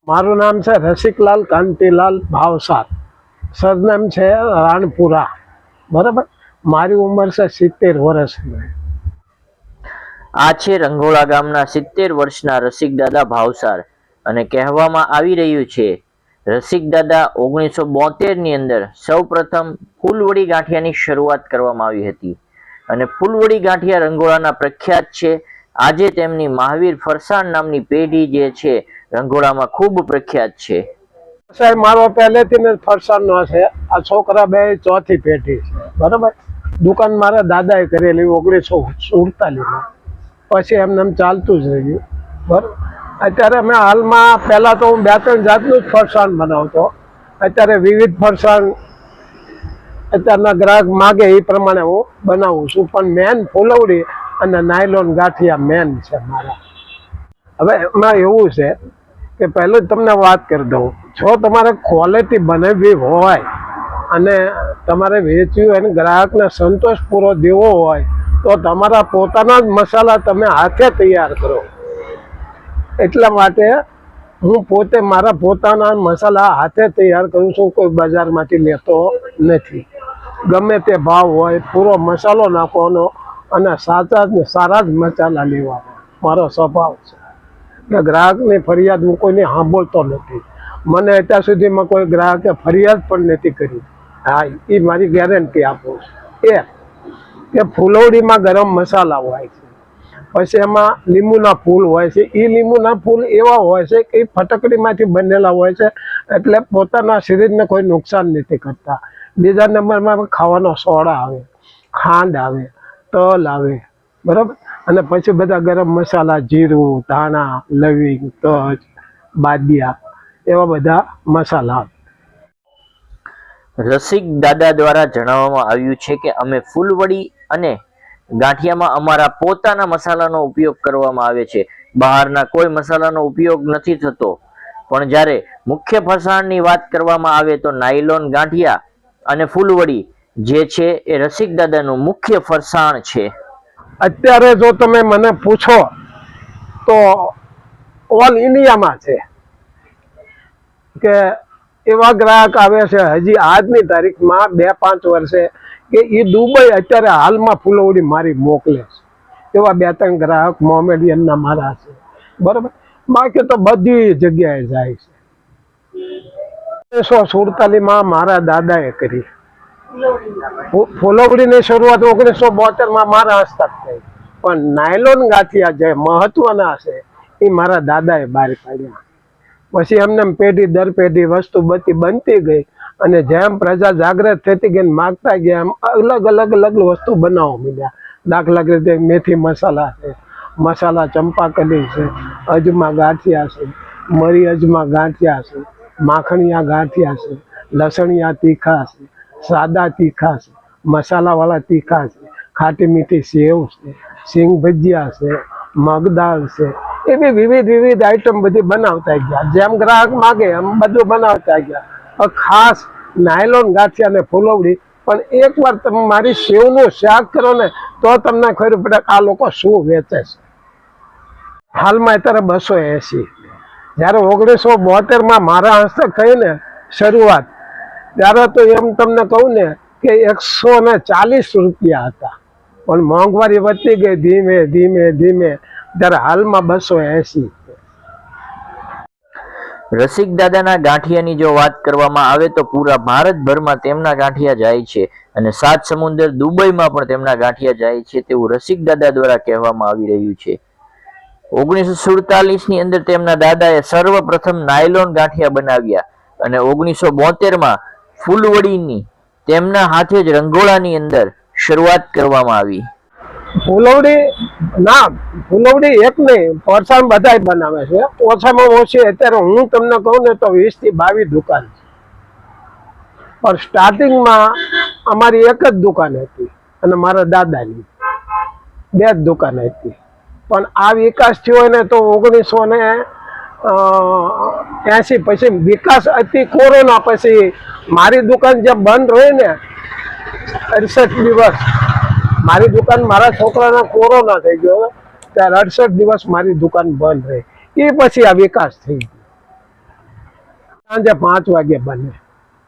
મારું નામ છે રસિકલાલ કાંતિલાલ ભાવસાર, સરનામ છે રાણપુરા. બરાબર. મારી ઉંમર છે 70 વર્ષની. આ છે રંગોળા ગામના 70 વર્ષના રસિકદાદા ભાવસાર અને કહેવામાં આવી રહ્યું છે રસિકદાદા 1972 ની અંદર સૌપ્રથમ ફૂલવડી ગાંઠિયાની શરૂઆત કરવામાં આવી હતી અને ફૂલવડી ગાંઠિયા રંગોળાના પ્રખ્યાત છે. આજે તેમની મહાવીર ફરસાણ નામની પેઢી જે છે રંગોળામાં ખૂબ પ્રખ્યાત છે. સાહેબ મારો પહેલેથી જ ફરસાણનો છે. આ છોકરા બે ચોથી પેઢી છે. બરાબર. દુકાન મારા દાદાએ કરેલી 1947માં. પછી એમને ચાલતું જ રહ્યું. બરાબર. અત્યારે અમે હાલમાં પહેલા તો હું 2-3 જાતનું જ ફરસાણ બનાવતો. અત્યારે વિવિધ ફરસાણ અત્યારના ગ્રાહક માગે એ પ્રમાણે હું બનાવું છું. પણ મેન ફૂલવડી અને નાયલોન ગાંઠિયા મેન છે મારા. હવે એમાં એવું છે કે પહેલું જ તમને વાત કરી દઉં, જો તમારે ક્વોલિટી બનાવવી હોય અને તમારે વેચવી હોય અને ગ્રાહકને સંતોષ પૂરો દેવો હોય તો તમારા પોતાના જ મસાલા તમે હાથે તૈયાર કરો. એટલા માટે હું પોતે મારા પોતાના મસાલા હાથે તૈયાર કરું છું. કોઈ બજારમાંથી લેતો નથી. ગમે તે ભાવ હોય પૂરો મસાલો નાખવાનો અને સારા જ મસાલા લેવાનો મારો સ્વભાવ છે. ગ્રાહકની ફરિયાદ હું કોઈને સાંભળતો નથી. મને અત્યાર સુધીમાં કોઈ ગ્રાહકે ફરિયાદ પણ નથી કરી. હા, એ મારી ગેરંટી આપું છું. કે ફૂલવડીમાં ગરમ મસાલા હોય છે, પછી એમાં લીંબુના ફૂલ હોય છે. એ લીંબુના ફૂલ એવા હોય છે કે એ ફટકડીમાંથી બનેલા હોય છે, એટલે પોતાના શરીરને કોઈ નુકસાન નથી કરતા. બીજા નંબરમાં ખાવાનો સોડા આવે, ખાંડ આવે, તલ આવે. બરાબર. અને પછી બધા ગરમ મસાલા, જીરું, ધાણા, લવિંગ, તજ, બાદિયા, એવા બધા મસાલા. રસિકદાદા દ્વારા જણાવવામાં આવ્યું છે કે અમે ફૂલવડી અને ગાંઠિયામાં અમારા પોતાના મસાલાનો ઉપયોગ કરવામાં આવે છે. બહારના કોઈ મસાલાનો ઉપયોગ નથી થતો. પણ જ્યારે મુખ્ય ફરસાણની વાત કરવામાં આવે તો નાયલોન ગાંઠિયા અને ફૂલવડી જે છે એ રસિકદાદાનું મુખ્ય ફરસાણ છે. અત્યારે જો તમે મને પૂછો તો ઓલ ઇન્ડિયામાં છે કે એવા ગ્રાહક આવે છે હજી આજની તારીખમાં 2-5 વર્ષે કે એ દુબઈ અત્યારે હાલમાં ફૂલવડી મારી મોકલે છે. એવા 2-3 ગ્રાહક મોમેડિયનના મારા છે. બરાબર. બાકી તો બધી જગ્યાએ જાય છે. 1947માં મારા દાદાએ કરી. ફૂલવડીની શરૂઆત 1972માં મારા હસ્તક થઈ. પણ નાયલોન ગાંઠિયા જે મહત્વના છે એ મારા દાદાએ બહાર પાડ્યા. પછી એમને પેઢી દર પેઢી વસ્તુ બનતી ગઈ અને જેમ પ્રજા જાગૃત થતી ગઈ માગતા ગયા એમ અલગ વસ્તુ બનાવવા માંડ્યા. દાખલા તરીકે મેથી મસાલા છે, મસાલા ચંપાકલી છે, અજમા ગાંઠિયા છે, મરી અજમા ગાંઠિયા છે, માખણિયા ગાંઠિયા છે, લસણિયા તીખા છે, સાદા તીખા છે, મસાલાવાળા તીખા છે, ખાટી મીઠી સેવ છે, સિંગ ભજીયા છે, મગદાળ છે. એવી વિવિધ આઈટમ બધી બનાવતા ગયા. જેમ ગ્રાહક માગે એમ બધું બનાવતા ગયા. ખાસ નાયલોન ગાંઠિયા અને ફૂલવડી. પણ એકવાર તમે મારી સેવનું શાક કરો ને તો તમને ખબર પડે આ લોકો શું વેચે છે. હાલમાં અત્યારે 280. જ્યારે 1972માં મારા હસ્તક થઈ ને શરૂઆત, ત્યારે તો એમ તમને કહું ને કે 140 રૂપિયા હતા. પણ મોંઘવારી વધતી ગઈ ધીમે ત્યારે હાલમાં 280. રસિકદાદાના ગાંઠિયાની જો વાત કરવામાં આવે તો પૂરા ભારતભરમાં તેમના ગાંઠિયા જાય છે અને 7 સમુદ્ર દુબઈમાં પણ તેમના ગાંઠિયા જાય છે તેવું રસિકદાદા દ્વારા કહેવામાં આવી રહ્યું છે. 1947ની અંદર તેમના દાદાએ સર્વપ્રથમ નાયલોન ગાંઠિયા બનાવ્યા અને 1972માં ફૂલવડીની તેમના હાથે જ રંગોળાની અંદર શરૂઆત કરવામાં આવી. ફૂલવડી એક નહીં, ફરસાણ બધા બનાવે છે. ઓછામાં ઓછી અત્યારે હું તમને કહું ને તો 20 થી 22 દુકાન છે. પણ સ્ટાર્ટિંગમાં અમારી એક જ દુકાન હતી અને મારા દાદાની 2 જ દુકાન હતી. પણ આ વિકાસ થયો ને તો 1980 પછી વિકાસ હતી. કોરોના પછી મારી દુકાન જે બંધ રહી ને 68 દિવસ મારી દુકાન, મારા છોકરાના કોરોના થઈ ગયો ત્યારે 68 દિવસ મારી દુકાન બંધ રહી. એ પછી આ વિકાસ થઈ ગયો. સાંજે 5 વાગે બને,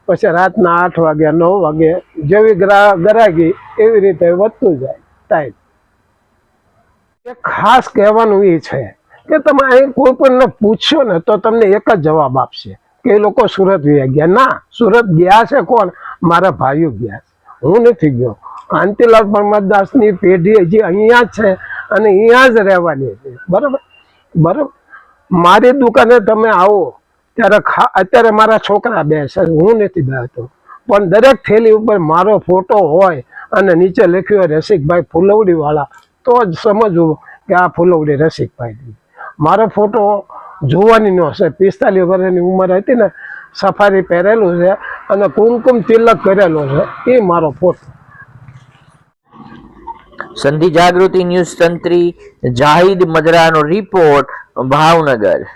પછી રાતના 8 વાગે 9 વાગે, જેવી ગરાગી એવી રીતે વધતું જાય ટાઈમ. એક ખાસ કહેવાનું એ છે કે તમે અહીં કોઈ પણ પૂછશો ને તો તમને એક જ જવાબ આપશે કે એ લોકો સુરત વયા ગયા. ના, સુરત ગયા છે કોણ? મારા ભાઈઓ ગયા છે, હું નથી ગયો. કાંતિલાલ પરમારદાસની પેઢી હજી અહીંયા જ છે અને અહીંયા જ રહેવાની છે. બરાબર બરાબર. મારી દુકાને તમે આવો ત્યારે અત્યારે મારા છોકરા બેસે, હું નથી બેસતો, પણ દરેક થેલી ઉપર મારો ફોટો હોય અને નીચે લખ્યું હોય રસિકભાઈ ફુલવડી વાળા, તો જ સમજવું કે આ ફુલવડી રસિકભાઈ. મારો ફોટો જોવાની ન હશે. 45 વર્ષની ઉંમર હતી ને, સફારી પહેરેલું છે અને કુમકુમ તિલક કરેલો છે, એ મારો ફોટો. સંધિ જાગૃતિ ન્યૂઝ તંત્રી જાહિદ મદરાનો રિપોર્ટ, ભાવનગર.